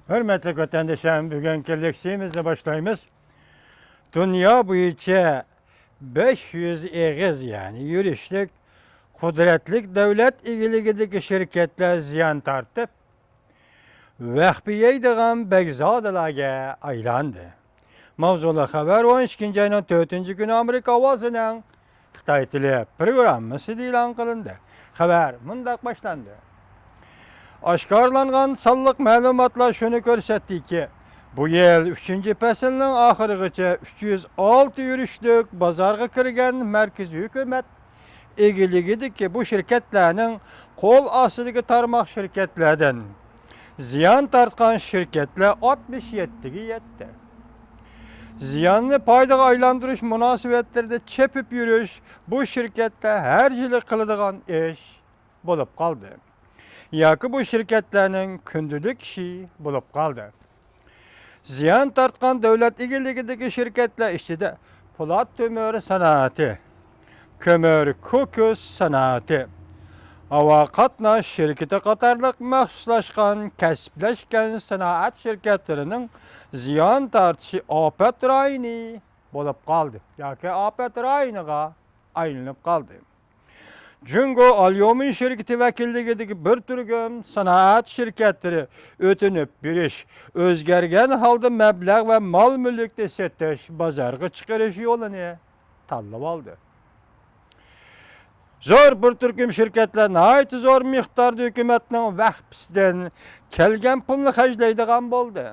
Hürmetli vatandaşlarım, bugünkü leksiyimizle başlayımız. Dünya boyunca 500 eğiz yani yürüyüşlük, kudretlik devlet ilgiligideki şirketler ziyan tartıp, vahbiyeydiğen begzadalarga aylandı. Mavzulu haber 12. ayının 4. günü Amerika avazının Xitay tili programması ilan kılındı. Haber mundaq başlandı. Aşkarlanğan sallık məlumatlar şunu gösterdi ki, bu yıl 3. fəsilinin ahırıgıca 306 yürüşlük bazarga kirgen merkezi hükümet ilgiligidir ki bu şirketlerinin kol asıdaki tarmak şirketlerden ziyan tartkan şirketler 67'ye yetti. Ziyanlı paydaga aylandırış münasibetlerde çepip yürüyüş bu şirketler her yılı kılıdığan iş bulup kaldı. Yakı bu şirketlerinin kündülük işi bulup kaldı. Ziyan tartkan devlet ilgiligideki şirketler işçide polat tömür sanatı, kömür kokus sanatı, hava katnaş şirketi katarlık mahsuslaşkan, kesipleşken sanat şirketlerinin ziyan tartışı afet rayını bulup kaldı. Yakı afet rayınıga ayrılıp kaldı. Çünkü Alyomin şirketi vekilligideki bir türgüm sanat şirketleri ötünüp biriş, özgergen halda meblağ ve mal mülkte setiş, bazarga çıkarış yolunu tanlap aldı. Zor bir türküm şirketler nahayet zor miktarda hükümetinin vahbisinden kelgen pulunu haclaydıgan oldu.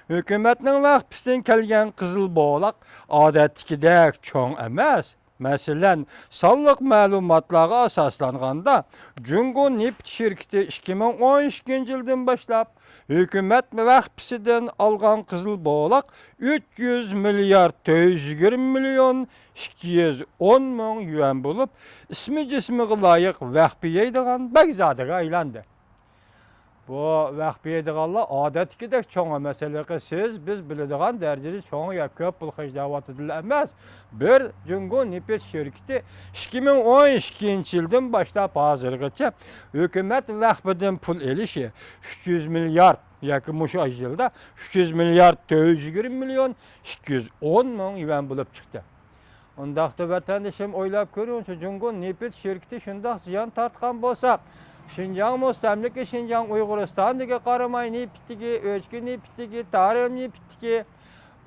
Hükümetinin vahbisinden kelgen kızıl boğlak adettikidek çoğun emas. Mesela sallık məlumatlara asaslanganda Cungo Neft şirketi 2012 yıldan başlap hükümet vahbisinden algan kızıl boğlak 300 milyar 120 milyon 210 min yuan bulup ismi cismi layık vahbiyeydiğen begzadaga aylandı. Bu vahbiyeydiğanlar adetlikidek çoğun meseleki biz bildiğin derecede çoğun ya köp pul hıcdavatı emas. Bir Cungo Neft şirketi 2012 yıldan başlap hazırgıça hükümet vahbiden pul elişi 300 milyar yakın şu yılda 300 milyar 120 milyon 210 min yuan bulup çıktı. Ondaqda vatandaşım oylap görüyorsun, Cungo Neft şirketi şundaq ziyan tartkan bolsa, Şinjan Mustamliki, Şinjan Uyguristan'daki qaramay neftiki, Özgü neftiki, Tarım neftiki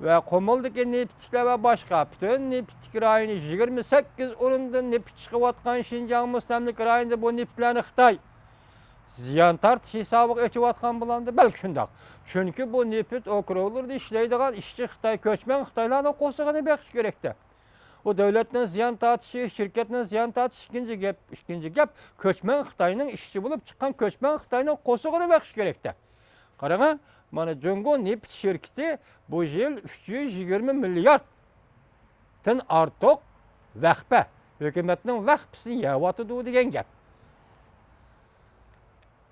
ve Komuldaki neftikler ve başka bütün neftik rayını 28 orundan neft çıkıvatkan Şinjan Mustamliki rayında bu neftlerini Xitay ziyan tartış hesabı geçivatkan bulandı. Belki şundaq. Çünkü bu neft okrolurda işleydiğen işçi Xitay, köçmen Xitaylarına qosuğunu bekiş gerekti. O devletin ziyan tartışı, şirketin ziyan tartışı ikinci gap, köçmen Xitay'nın işçi bulup çıkan köçmen Xitay'nın qosuğunu bekiş gerekti. Qarana, mana Cungo Neft şirketi bu yıl 320 milyardtın artıq vahbe, hükümetinin vahbisini yavatıdı degen gap.